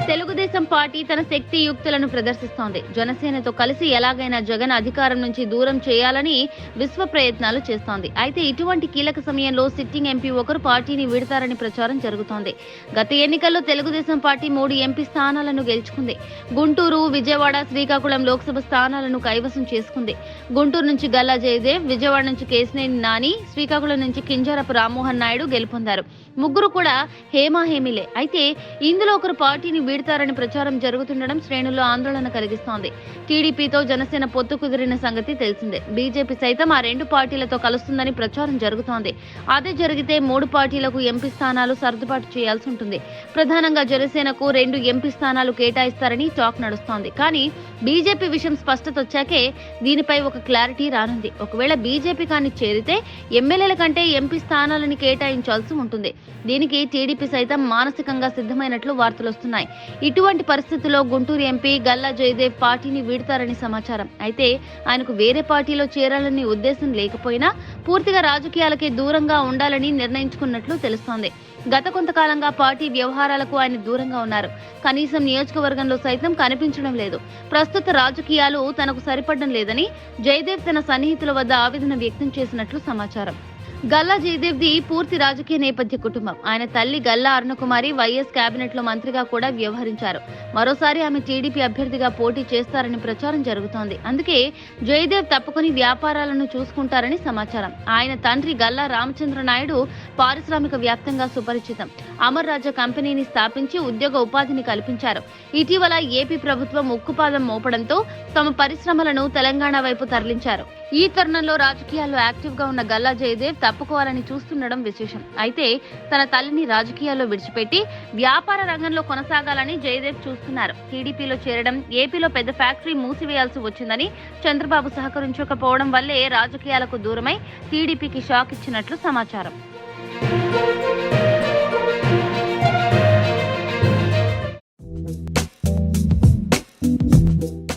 Telugu Desam party తన శక్తి యుక్తులను ప్రదర్శిస్తోంది. జనసేనతో కలిసి ఎలాగైనా జగన్ అధికారం నుంచి దూరం చేయాలని విశ్వ ప్రయత్నాలు చేస్తోంది. అయితే ఇటువంటి కీలక సమయంలో సిట్టింగ్ ఎంపీ ఒకరు పార్టీని వీడతారని ప్రచారం జరుగుతోంది. గత ఎన్నికల్లో తెలుగుదేశం పార్టీ 3 ఎంపీ స్థానాలను గెలుచుకుంది. గుంటూరు, విజయవాడ, శ్రీకాకుళం లోక్సభ స్థానాలను కైవసం చేసుకుంది. గుంటూరు నుంచి గల్లా జయదేవ్, విజయవాడ నుంచి కేశినేని నాని, శ్రీకాకుళం నుంచి కింజారపు రామ్మోహన్ నాయుడు గెలుపొందారు. ముగ్గురు కూడా హేమాహేమిలే. అయితే ఇందులో ఒకరు పార్టీని వీడతారని ప్రచారం జరుగుతుండడం శ్రేణుల్లో ఆందోళన కలిగిస్తోంది. టీడీపీతో జనసేన పొత్తు కుదిరిన సంగతి తెలిసిందే. బీజేపీ సైతం ఆ 2 పార్టీలతో కలుస్తుందని ప్రచారం జరుగుతోంది. అదే జరిగితే 3 పార్టీలకు ఎంపీ స్థానాలు సర్దుబాటు చేయాల్సి ఉంటుంది. ప్రధానంగా జనసేనకు 2 ఎంపీ స్థానాలు కేటాయిస్తారని టాక్ నడుస్తోంది. కానీ బీజేపీ విషయం స్పష్టత వచ్చాకే దీనిపై ఒక క్లారిటీ రానుంది. ఒకవేళ బీజేపీ కానీ చేరితే ఎమ్మెల్యేల కంటే ఎంపీ స్థానాలని కేటాయించాల్సి ఉంటుంది. దీనికి టీడీపీ సైతం మానసికంగా సిద్ధమైనట్లు వార్తలు వస్తున్నాయి. ఇటువంటి పరిస్థితుల్లో గుంటూరు ఎంపీ గల్లా జయదేవ్ పార్టీని వీడతారని సమాచారం. అయితే ఆయనకు వేరే పార్టీలో చేరాలని ఉద్దేశం లేకపోయినా పూర్తిగా రాజకీయాలకే దూరంగా ఉండాలని నిర్ణయించుకున్నట్లు తెలుస్తోంది. గత కొంతకాలంగా పార్టీ వ్యవహారాలకు ఆయన దూరంగా ఉన్నారు. కనీసం నియోజకవర్గంలో సైతం కనిపించడం లేదు. ప్రస్తుత రాజకీయాలు తనకు సరిపడడం లేదని జయదేవ్ తన సన్నిహితుల వద్ద ఆవేదన వ్యక్తం చేసినట్లు సమాచారం. గల్లా జయదేవ్ది పూర్తి రాజకీయ నేపథ్య కుటుంబం. ఆయన తల్లి గల్లా అరుణకుమారి వైఎస్ కేబినెట్ లో మంత్రిగా కూడా వ్యవహరించారు. మరోసారి ఆమె టీడీపీ అభ్యర్థిగా పోటీ చేస్తారని ప్రచారం జరుగుతోంది. అందుకే జయదేవ్ తప్పుకొని వ్యాపారాలను చూసుకుంటారని సమాచారం. ఆయన తండ్రి గల్లా రామచంద్ర నాయుడు పారిశ్రామిక వ్యాప్తంగా సుపరిచితం. అమర్ రాజా కంపెనీని స్థాపించి ఉద్యోగ ఉపాధిని కల్పించారు. ఇటీవల ఏపీ ప్రభుత్వం ఉక్కుపాదం మోపడంతో తమ పరిశ్రమలను తెలంగాణ వైపు తరలించారు. ఈ తరుణంలో రాజకీయాల్లో యాక్టివ్ గా ఉన్న గల్లా జయదేవ్ తప్పుకోవాలని చూస్తుండడం విశేషం. అయితే తన తల్లిని రాజకీయాల్లో విడిచిపెట్టి వ్యాపార రంగంలో కొనసాగాలని జయదేవ్ చూస్తున్నారు. టీడీపీలో చేరడం, ఏపీలో పెద్ద ఫ్యాక్టరీ మూసివేయాల్సి వచ్చిందని చంద్రబాబు సహకరించకపోవడం వల్లే రాజకీయాలకు దూరమై టీడీపీకి షాక్ ఇచ్చినట్లు సమాచారం.